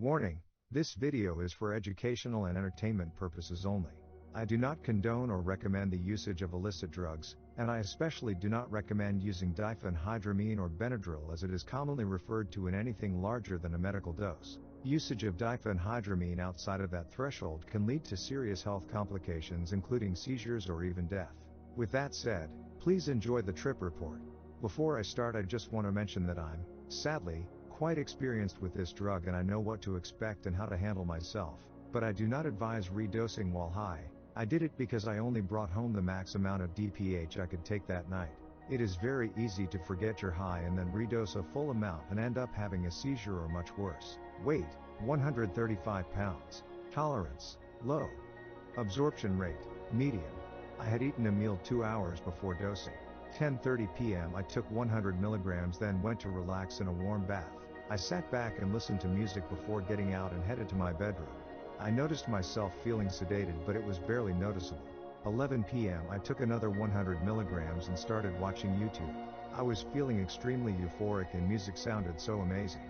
Warning: this video is for educational and entertainment purposes only. I do not condone or recommend the usage of illicit drugs, and I especially do not recommend using diphenhydramine or Benadryl as it is commonly referred to in anything larger than a medical dose. Usage of diphenhydramine outside of that threshold can lead to serious health complications including seizures or even death. With that said, please enjoy the trip report. Before I start, I just want to mention that I'm, sadly, quite experienced with this drug and I know what to expect and how to handle myself, but I do not advise redosing while high. I did it because I only brought home the max amount of DPH I could take that night. It is very easy to forget you're high and then redose a full amount and end up having a seizure or much worse. Weight: 135 pounds. Tolerance: low. Absorption rate: medium. I had eaten a meal 2 hours before dosing. 10:30 p.m. I took 100 milligrams, then went to relax in a warm bath. I sat back and listened to music before getting out and headed to my bedroom. I noticed myself feeling sedated, but it was barely noticeable. 11 p.m. I took another 100 milligrams and started watching YouTube. I was feeling extremely euphoric and music sounded so amazing.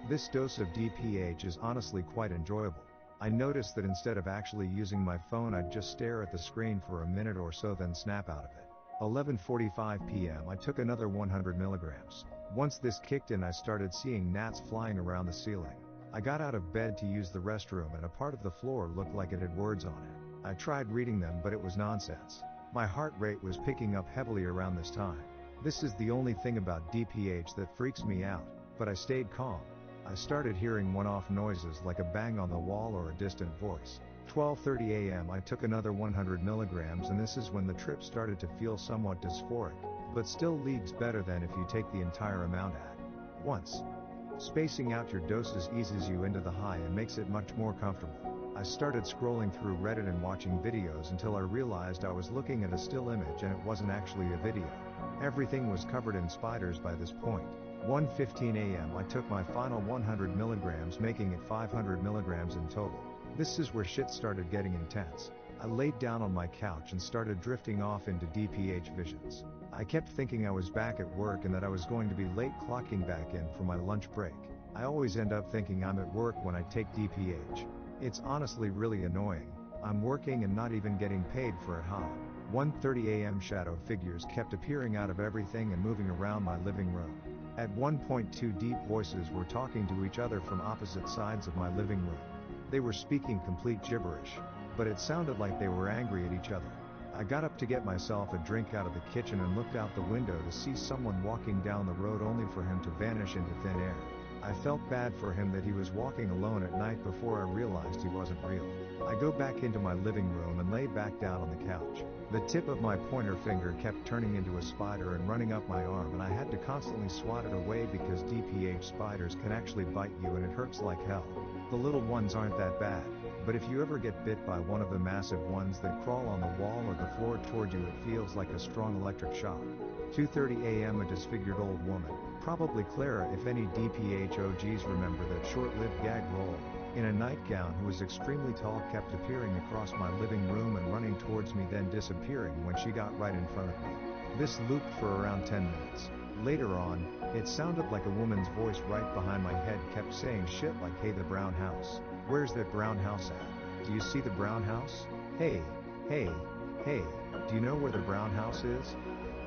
This dose of DPH is honestly quite enjoyable. I noticed that instead of actually using my phone, I'd just stare at the screen for a minute or so then snap out of it. 11:45 p.m. I took another 100 milligrams. Once this kicked in, I started seeing gnats flying around the ceiling. I got out of bed to use the restroom and a part of the floor looked like it had words on it. I tried reading them, but it was nonsense. My heart rate was picking up heavily around this time. This is the only thing about DPH that freaks me out, but I stayed calm. I started hearing one-off noises like a bang on the wall or a distant voice. 12:30 a.m. I took another 100 milligrams, and this is when the trip started to feel somewhat dysphoric, but still leagues better than if you take the entire amount at once. Spacing out your doses eases you into the high and makes it much more comfortable. I started scrolling through Reddit and watching videos until I realized I was looking at a still image and it wasn't actually a video. Everything was covered in spiders by this point. 1:15 a.m. I took my final 100 milligrams, making it 500 milligrams in total. This is where shit started getting intense. I laid down on my couch and started drifting off into DPH visions. I kept thinking I was back at work and that I was going to be late clocking back in for my lunch break. I always end up thinking I'm at work when I take DPH. It's honestly really annoying. I'm working and not even getting paid for it high. 1:30 a.m. shadow figures kept appearing out of everything and moving around my living room. At one point, two deep voices were talking to each other from opposite sides of my living room. They were speaking complete gibberish, but it sounded like they were angry at each other. I got up to get myself a drink out of the kitchen and looked out the window to see someone walking down the road only for him to vanish into thin air. I felt bad for him that he was walking alone at night before I realized he wasn't real. I go back into my living room and lay back down on the couch. The tip of my pointer finger kept turning into a spider and running up my arm, and I had to constantly swat it away because DPH spiders can actually bite you and it hurts like hell. The little ones aren't that bad, but if you ever get bit by one of the massive ones that crawl on the wall or the floor toward you, it feels like a strong electric shock. 2:30 a.m. A disfigured old woman, probably Clara if any DPH OGs remember that short-lived gag role, in a nightgown who was extremely tall, kept appearing across my living room and running towards me, then disappearing when she got right in front of me. This looped for around 10 minutes. Later on, it sounded like a woman's voice right behind my head kept saying shit like, "Hey, the brown house. Where's that brown house at? Do you see the brown house? Hey, hey, hey, do you know where the brown house is?"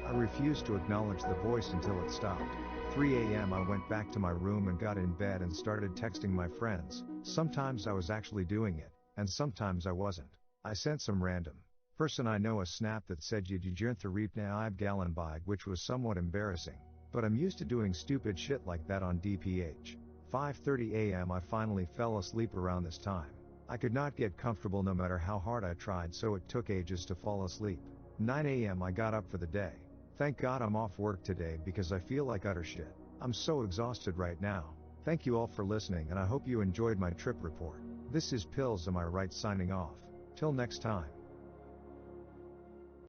I refused to acknowledge the voice until it stopped. 3 a.m. I went back to my room and got in bed and started texting my friends. Sometimes I was actually doing it, and sometimes I wasn't. I sent some random person I know a snap that said "You didn't reap now I've gallon bag," which was somewhat embarrassing, but I'm used to doing stupid shit like that on DPH. 5:30 a.m. I finally fell asleep around this time. I could not get comfortable no matter how hard I tried, so it took ages to fall asleep. 9 a.m. I got up for the day. Thank God I'm off work today because I feel like utter shit. I'm so exhausted right now. Thank you all for listening, and I hope you enjoyed my trip report. This is Pills Am I Right signing off. Till next time.